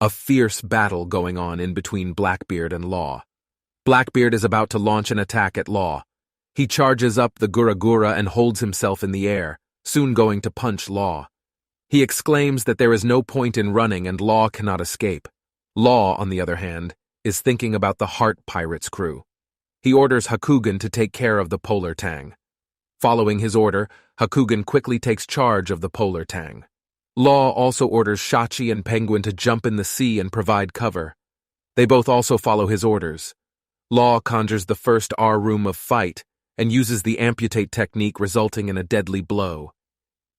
A fierce battle going on in between Blackbeard and Law. Blackbeard is about to launch an attack at Law. He charges up the Gura Gura and holds himself in the air, soon going to punch Law. He exclaims that there is no point in running and Law cannot escape. Law, on the other hand, is thinking about the Heart Pirates crew. He orders Hakugan to take care of the Polar Tang. Following his order, Hakugan quickly takes charge of the Polar Tang. Law also orders Shachi and Penguin to jump in the sea and provide cover. They both also follow his orders. Law conjures the first R-room of fight and uses the amputate technique, resulting in a deadly blow.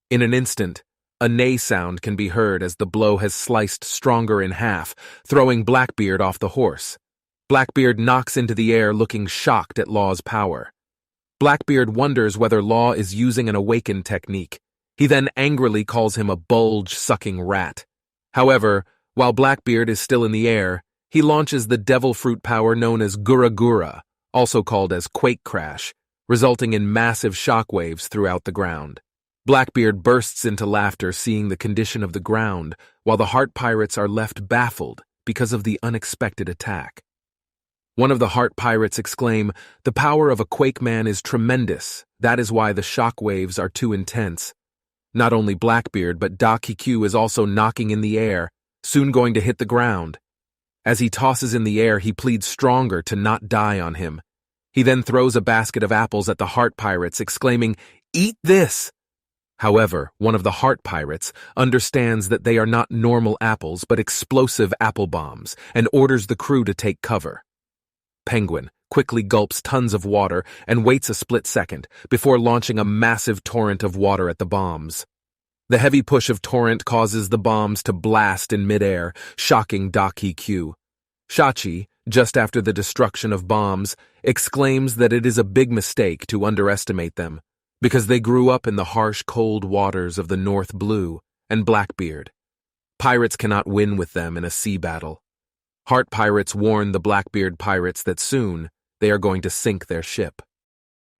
In an instant, a neigh sound can be heard as the blow has sliced Stronger in half, throwing Blackbeard off the horse. Blackbeard knocks into the air, looking shocked at Law's power. Blackbeard wonders whether Law is using an awakened technique. He then angrily calls him a bulge-sucking rat. However, while Blackbeard is still in the air, he launches the devil fruit power known as Gura Gura, also called as Quake Crash, resulting in massive shockwaves throughout the ground. Blackbeard bursts into laughter seeing the condition of the ground, while the Heart Pirates are left baffled because of the unexpected attack. One of the Heart Pirates exclaim, "The power of a Quake Man is tremendous. That is why the shockwaves are too intense." Not only Blackbeard, but Dakiku is also knocking in the air, soon going to hit the ground. As he tosses in the air, he pleads Stronger to not die on him. He then throws a basket of apples at the Heart Pirates, exclaiming, "Eat this!" However, one of the Heart Pirates understands that they are not normal apples but explosive apple bombs and orders the crew to take cover. Penguin quickly gulps tons of water and waits a split second before launching a massive torrent of water at the bombs. The heavy push of torrent causes the bombs to blast in midair, shocking Dakiku. Shachi, just after the destruction of bombs, exclaims that it is a big mistake to underestimate them, because they grew up in the harsh, cold waters of the North Blue and Blackbeard. Pirates cannot win with them in a sea battle. Heart Pirates warn the Blackbeard pirates that soon they are going to sink their ship.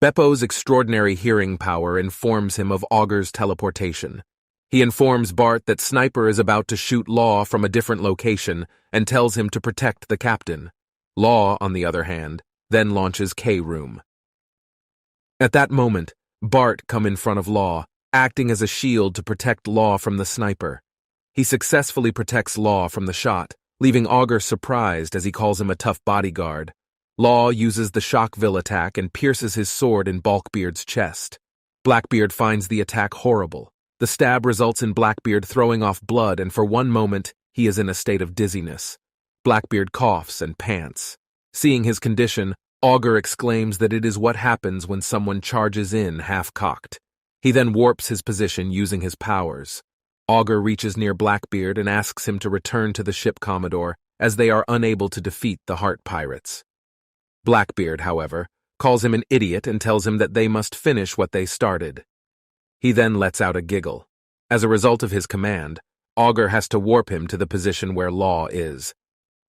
Bepo's extraordinary hearing power informs him of Augur's teleportation. He informs Bart that Sniper is about to shoot Law from a different location and tells him to protect the captain. Law, on the other hand, then launches K-Room. At that moment, Bart comes in front of Law, acting as a shield to protect Law from the Sniper. He successfully protects Law from the shot, leaving Augur surprised as he calls him a tough bodyguard. Law uses the Shockville attack and pierces his sword in Blackbeard's chest. Blackbeard finds the attack horrible. The stab results in Blackbeard throwing off blood, and for one moment, he is in a state of dizziness. Blackbeard coughs and pants. Seeing his condition, Augur exclaims that it is what happens when someone charges in half-cocked. He then warps his position using his powers. Augur reaches near Blackbeard and asks him to return to the ship Commodore, as they are unable to defeat the Heart Pirates. Blackbeard, however, calls him an idiot and tells him that they must finish what they started. He then lets out a giggle. As a result of his command, Augur has to warp him to the position where Law is.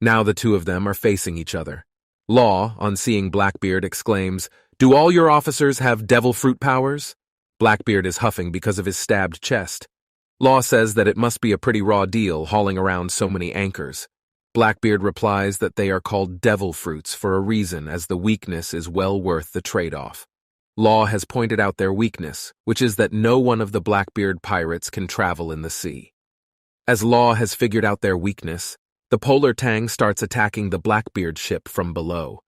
Now the two of them are facing each other. Law, on seeing Blackbeard, exclaims, "Do all your officers have devil fruit powers?" Blackbeard is huffing because of his stabbed chest. Law says that it must be a pretty raw deal hauling around so many anchors. Blackbeard replies that they are called devil fruits for a reason, as the weakness is well worth the trade-off. Law has pointed out their weakness, which is that no one of the Blackbeard pirates can travel in the sea. As Law has figured out their weakness, the Polar Tang starts attacking the Blackbeard ship from below.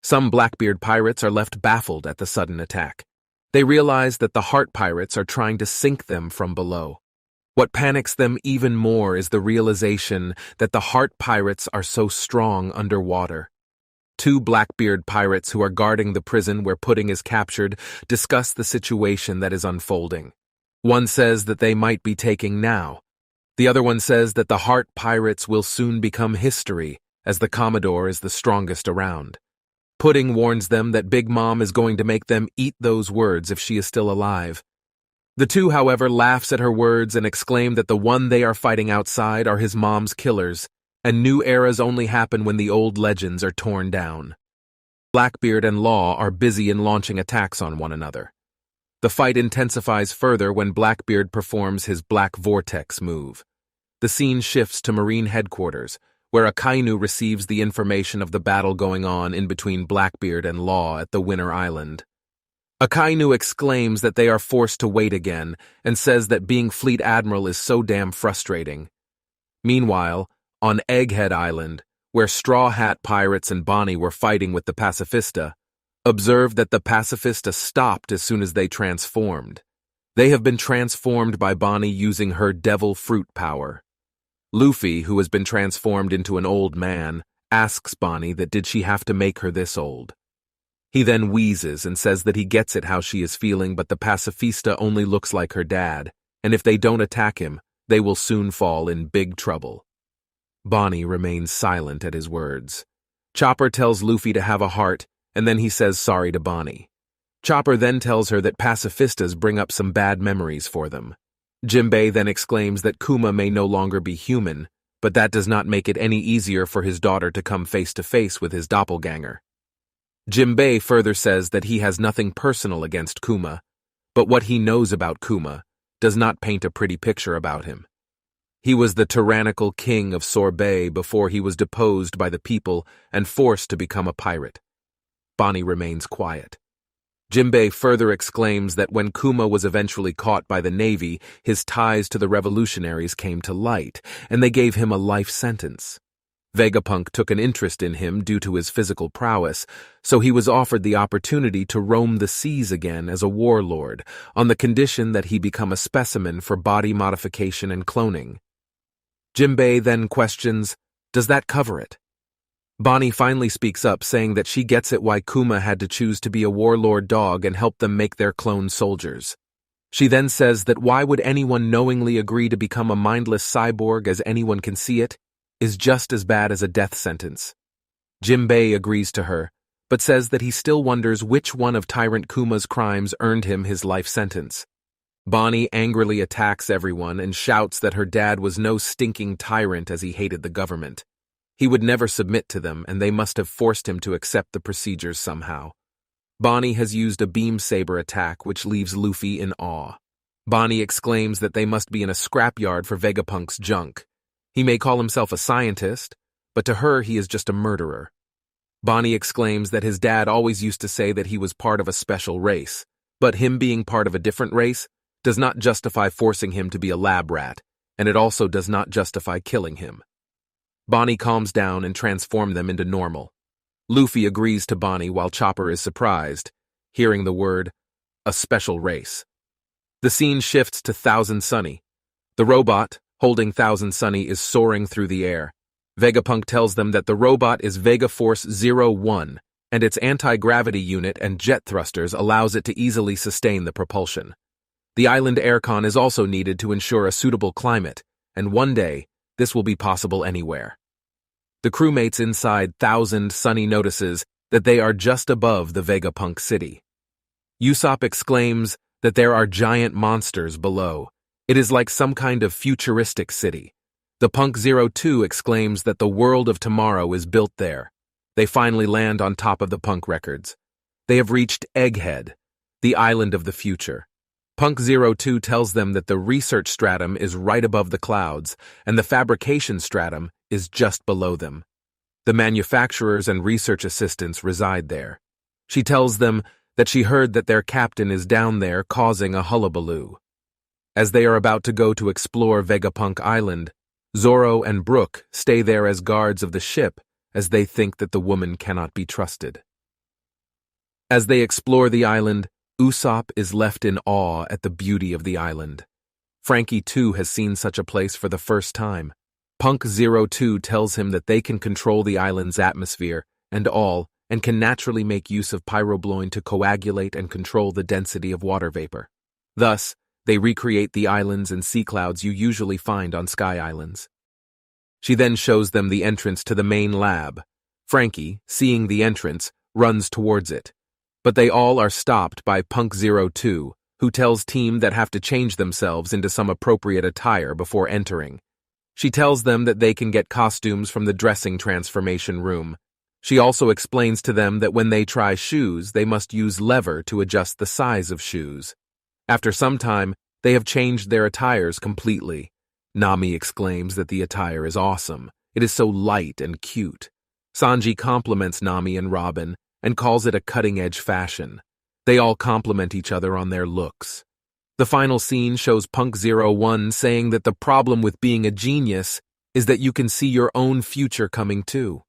Some Blackbeard pirates are left baffled at the sudden attack. They realize that the Heart Pirates are trying to sink them from below. What panics them even more is the realization that the Heart Pirates are so strong underwater. Two Blackbeard pirates who are guarding the prison where Pudding is captured discuss the situation that is unfolding. One says that they might be taking now. The other one says that the Heart Pirates will soon become history, as the Commodore is the strongest around. Pudding warns them that Big Mom is going to make them eat those words if she is still alive. The two, however, laughs at her words and exclaim that the one they are fighting outside are his mom's killers, and new eras only happen when the old legends are torn down. Blackbeard and Law are busy in launching attacks on one another. The fight intensifies further when Blackbeard performs his Black Vortex move. the scene shifts to Marine headquarters, where Akainu receives the information of the battle going on in between Blackbeard and Law at the Winter Island. Akainu exclaims that they are forced to wait again and says that being Fleet Admiral is so damn frustrating. Meanwhile, on Egghead Island, where Straw Hat Pirates and Bonnie were fighting with the Pacifista, observed that the Pacifista stopped as soon as they transformed. They have been transformed by Bonnie using her devil fruit power. Luffy, who has been transformed into an old man, asks Bonnie that did she have to make her this old. He then wheezes and says that he gets it how she is feeling, but the Pacifista only looks like her dad, and if they don't attack him, they will soon fall in big trouble. Bonnie remains silent at his words. Chopper tells Luffy to have a heart, and then he says sorry to Bonnie. Chopper then tells her that pacifistas bring up some bad memories for them. Jinbei then exclaims that Kuma may no longer be human, but that does not make it any easier for his daughter to come face to face with his doppelganger. Jinbei further says that he has nothing personal against Kuma, but what he knows about Kuma does not paint a pretty picture about him. He was the tyrannical king of Sorbet before he was deposed by the people and forced to become a pirate. Bonnie remains quiet. Jinbei further exclaims that when Kuma was eventually caught by the Navy, his ties to the revolutionaries came to light, and they gave him a life sentence. Vegapunk took an interest in him due to his physical prowess, so he was offered the opportunity to roam the seas again as a warlord, on the condition that he become a specimen for body modification and cloning. Jinbei then questions, "Does that cover it?" Bonnie finally speaks up, saying that she gets it why Kuma had to choose to be a warlord dog and help them make their clone soldiers. She then says that why would anyone knowingly agree to become a mindless cyborg, as anyone can see it, is just as bad as a death sentence. Jinbei agrees to her, but says that he still wonders which one of Tyrant Kuma's crimes earned him his life sentence. Bonnie angrily attacks everyone and shouts that her dad was no stinking tyrant as he hated the government. He would never submit to them, and they must have forced him to accept the procedures somehow. Bonnie has used a beam saber attack, which leaves Luffy in awe. Bonnie exclaims that they must be in a scrapyard for Vegapunk's junk. He may call himself a scientist, but to her he is just a murderer. Bonnie exclaims that his dad always used to say that he was part of a special race, but him being part of a different race does not justify forcing him to be a lab rat, and it also does not justify killing him. Bonnie calms down and transforms them into normal. Luffy agrees to Bonnie while Chopper is surprised, hearing the word, a special race. The scene shifts to Thousand Sunny. The robot, holding Thousand Sunny, is soaring through the air. Vegapunk tells them that the robot is Vega Force 01, and its anti-gravity unit and jet thrusters allows it to easily sustain the propulsion. The island aircon is also needed to ensure a suitable climate, and one day, this will be possible anywhere. The crewmates inside Thousand Sunny notices that they are just above the Vegapunk city. Usopp exclaims that there are giant monsters below. It is like some kind of futuristic city. The Punk 02 exclaims that the world of tomorrow is built there. They finally land on top of the Punk records. They have reached Egghead, the island of the future. Punk 02 tells them that the research stratum is right above the clouds, and the fabrication stratum is just below them. The manufacturers and research assistants reside there. She tells them that she heard that their captain is down there causing a hullabaloo. As they are about to go to explore Vegapunk Island, Zoro and Brook stay there as guards of the ship, as they think that the woman cannot be trusted. As they explore the island, Usopp is left in awe at the beauty of the island. Frankie too has seen such a place for the first time. Punk 02 tells him that they can control the island's atmosphere and can naturally make use of pyrobloin to coagulate and control the density of water vapor. Thus, they recreate the islands and sea clouds you usually find on sky islands. She then shows them the entrance to the main lab. Frankie, seeing the entrance, runs towards it. But they all are stopped by Punk 02, who tells Team that have to change themselves into some appropriate attire before entering. She tells them that they can get costumes from the dressing transformation room. She also explains to them that when they try shoes, they must use lever to adjust the size of shoes. After some time, they have changed their attires completely. Nami exclaims that the attire is awesome. It is so light and cute. Sanji compliments Nami and Robin and calls it a cutting-edge fashion. They all compliment each other on their looks. The final scene shows Punk 01 saying that the problem with being a genius is that you can see your own future coming too.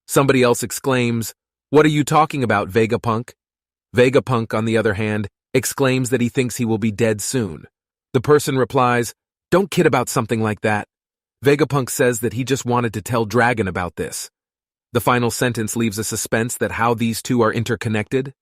Somebody else exclaims, "What are you talking about, Vegapunk?" Vegapunk, on the other hand, exclaims that he thinks he will be dead soon. The person replies, "Don't kid about something like that." Vegapunk says that he just wanted to tell Dragon about this. The final sentence leaves a suspense that how these two are interconnected